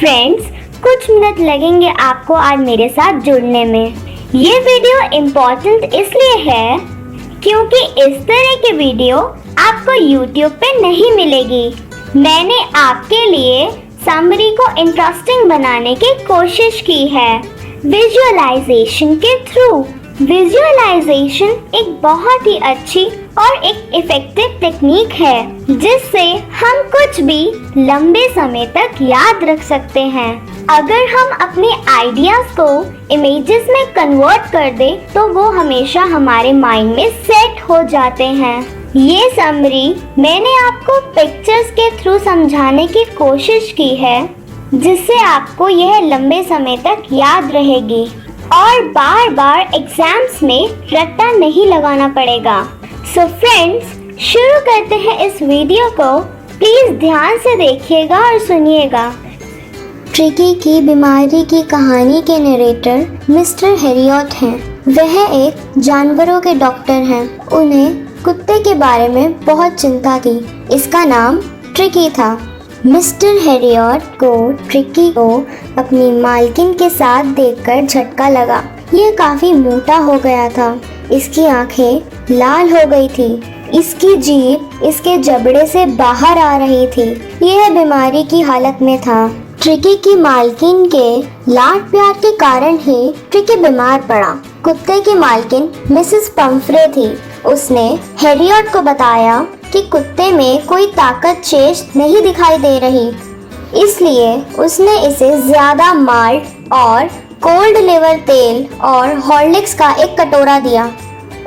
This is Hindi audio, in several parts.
फ्रेंड्स, कुछ मिनट लगेंगे आपको आज मेरे साथ जुड़ने में। ये वीडियो इम्पोर्टेंट इसलिए है क्योंकि इस तरह की वीडियो आपको YouTube पे नहीं मिलेगी। मैंने आपके लिए समरी को इंटरेस्टिंग बनाने की कोशिश की है विजुअलाइजेशन के थ्रू। विजुअलाइजेशन एक बहुत ही अच्छी और एक इफेक्टिव टेक्निक है जिससे हम कुछ भी लंबे समय तक याद रख सकते हैं। अगर हम अपने आइडियाज को इमेजेस में कन्वर्ट कर दे तो वो हमेशा हमारे माइंड में सेट हो जाते हैं। ये समरी मैंने आपको पिक्चर्स के थ्रू समझाने की कोशिश की है जिससे आपको यह लंबे समय तक याद रहेगी और बार बार एग्जाम्स में रट्टा नहीं लगाना पड़ेगा। सो फ्रेंड्स, शुरू करते हैं इस वीडियो को। प्लीज ध्यान से देखिएगा और सुनिएगा। ट्रिकी की बीमारी की कहानी के नरेटर मिस्टर हैरियट हैं। वह एक जानवरों के डॉक्टर हैं। उन्हें कुत्ते के बारे में बहुत चिंता थी। इसका नाम ट्रिकी था। मिस्टर हैरियट को ट्रिकी को अपनी मालकिन के साथ देखकर झटका लगा। यह काफी मोटा हो गया था। इसकी आंखें लाल हो गई थी। इसकी जीभ इसके जबड़े से बाहर आ रही थी। यह बीमारी की हालत में था। ट्रिकी की मालकिन के लाड प्यार के कारण ही ट्रिकी बीमार पड़ा। कुत्ते की मालकिन मिसेस पंफ्रे थी। उसने हैरियट को बताया कि कुत्ते में कोई ताकत शेष नहीं दिखाई दे रही, इसलिए उसने इसे ज्यादा माल्ट और कोल्ड लिवर तेल और हॉर्लिक्स का एक कटोरा दिया।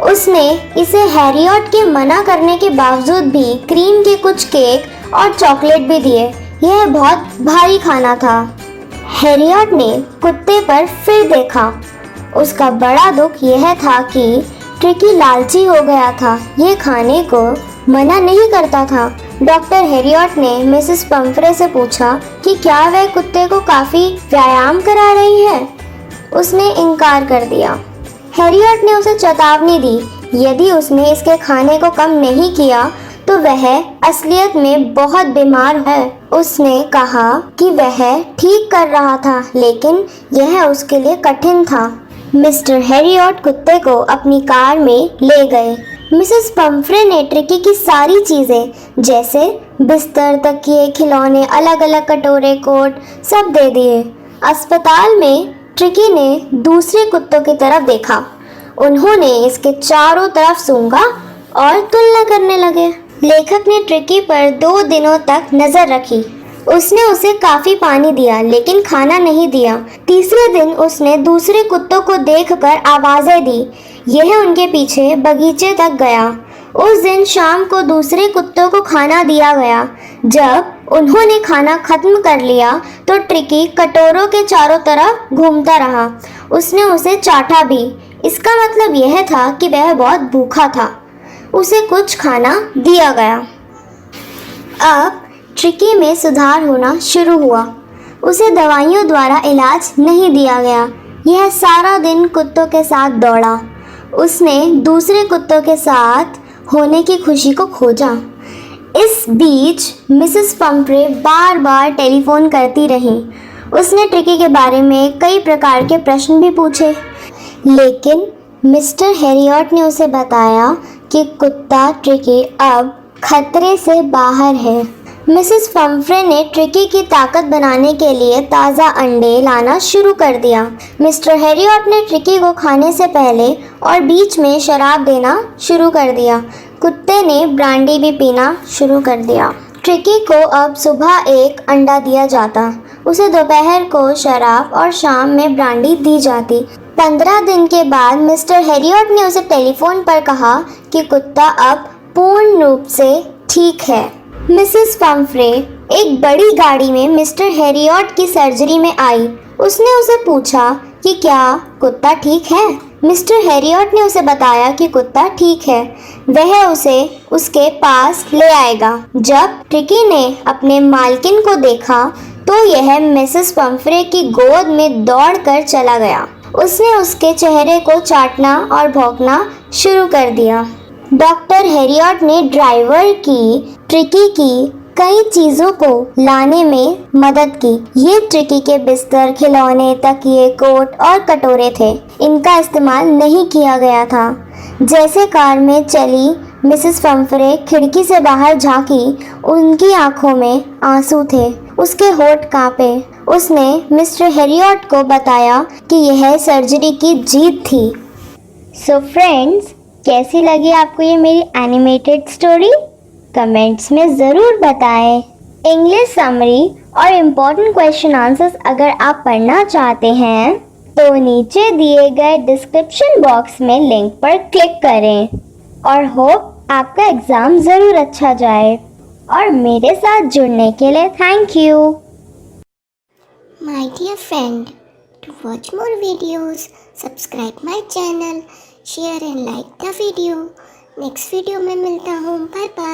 उसने इसे हैरियट के मना करने के बावजूद भी क्रीम के कुछ केक और चॉकलेट भी दिए। यह बहुत भारी खाना था। हैरियट ने कुत्ते पर फिर देखा। उसका बड़ा दुख यह था कि ट्रिकी लालची हो गया था। यह खाने को मना नहीं करता था। डॉक्टर हैरियट ने मिसेस पंफ्रे से पूछा कि क्या वह कुत्ते को काफी व्यायाम करा रही है। उसने इनकार कर दिया। हैरियट ने उसे चेतावनी दी, यदि उसने इसके खाने को कम नहीं किया तो वह असलियत में बहुत बीमार है। उसने कहा कि वह ठीक कर रहा था, लेकिन यह उसके लिए कठिन था। मिस्टर हैरियट कुत्ते को अपनी कार में ले गए। मिसेस पंफ्रे ने ट्रिकी की सारी चीजें जैसे बिस्तर, तकिए, खिलौने, अलग अलग कटोरे, कोट सब दे दिए। अस्पताल में ट्रिकी ने दूसरे कुत्तों की तरफ देखा। उन्होंने इसके चारों तरफ सूंघा और तुलना करने लगे। लेखक ने ट्रिकी पर 2 दिनों तक नजर रखी। उसने उसे काफी पानी दिया लेकिन खाना नहीं दिया। तीसरे दिन उसने दूसरे कुत्तों को देखकर आवाजें दी। यह उनके पीछे बगीचे तक गया। उस दिन शाम को दूसरे कुत्तों को खाना दिया गया। जब उन्होंने खाना खत्म कर लिया तो ट्रिकी कटोरों के चारों तरफ घूमता रहा। उसने उसे चाटा भी। इसका मतलब यह था कि वह बहुत भूखा था। उसे कुछ खाना दिया गया। अब ट्रिकी में सुधार होना शुरू हुआ। उसे दवाइयों द्वारा इलाज नहीं दिया गया। यह सारा दिन कुत्तों के साथ दौड़ा। उसने दूसरे कुत्तों के साथ होने की खुशी को खोजा। इस बीच मिसेस पंफ्रे बार बार टेलीफोन करती रही। उसने ट्रिकी के बारे में कई प्रकार के प्रश्न भी पूछे, लेकिन मिस्टर हैरियट ने उसे बताया कि कुत्ता ट्रिकी अब खतरे से बाहर है। मिसेस पंफ्रे ने ट्रिकी की ताकत बनाने के लिए ताज़ा अंडे लाना शुरू कर दिया। मिस्टर हैरियट ने ट्रिकी को खाने से पहले और बीच में शराब देना शुरू कर दिया। कुत्ते ने ब्रांडी भी पीना शुरू कर दिया। ट्रिकी को अब सुबह एक अंडा दिया जाता। उसे दोपहर को शराब और शाम में ब्रांडी दी जाती। 15 दिन के बाद मिस्टर हैरियट ने उसे टेलीफोन पर कहा कि कुत्ता अब पूर्ण रूप से ठीक है। मिसेस पंफ्रे एक बड़ी गाड़ी में मिस्टर हैरियट की सर्जरी में आई। उसने उसे पूछा कि क्या कुत्ता ठीक है। मिस्टर हैरियट ने उसे बताया कि कुत्ता ठीक है। वह उसे उसके पास ले आएगा। जब ट्रिकी ने अपने मालकिन को देखा तो यह मिसेस पंफ्रे की गोद में दौड़कर चला गया। उसने उसके चेहरे को चाटना और भौंकना शुरू कर दिया। डॉक्टर हैरियट ने ड्राइवर की ट्रिकी की कई चीजों को लाने में मदद की। ये ट्रिकी के बिस्तर, खिलौने, तकिए, कोट और कटोरे थे। इनका इस्तेमाल नहीं किया गया था। जैसे कार में चली मिसेस फम्फरे खिड़की से बाहर झांकी, उनकी आंखों में आंसू थे, उसके होठ कांपे। उसने मिस्टर हेरियट को बताया कि यह सर्जरी की जीत थी। सो फ्रेंड्स, कैसी लगी आपको ये मेरी एनिमेटेड स्टोरी? कमेंट्स में ज़रूर बताएं। इंग्लिश समरी और इम्पोर्टेंट क्वेश्चन आंसर्स अगर आप पढ़ना चाहते हैं तो नीचे दिए गए डिस्क्रिप्शन बॉक्स में लिंक पर क्लिक करें और होप आपका एग्ज़ाम ज़रूर अच्छा जाए। और मेरे साथ जुड़ने के लिए thank you. My dear friend, to watch more videos, subscribe my channel, share and like the video. Next video में मिलता हूँ। Bye bye.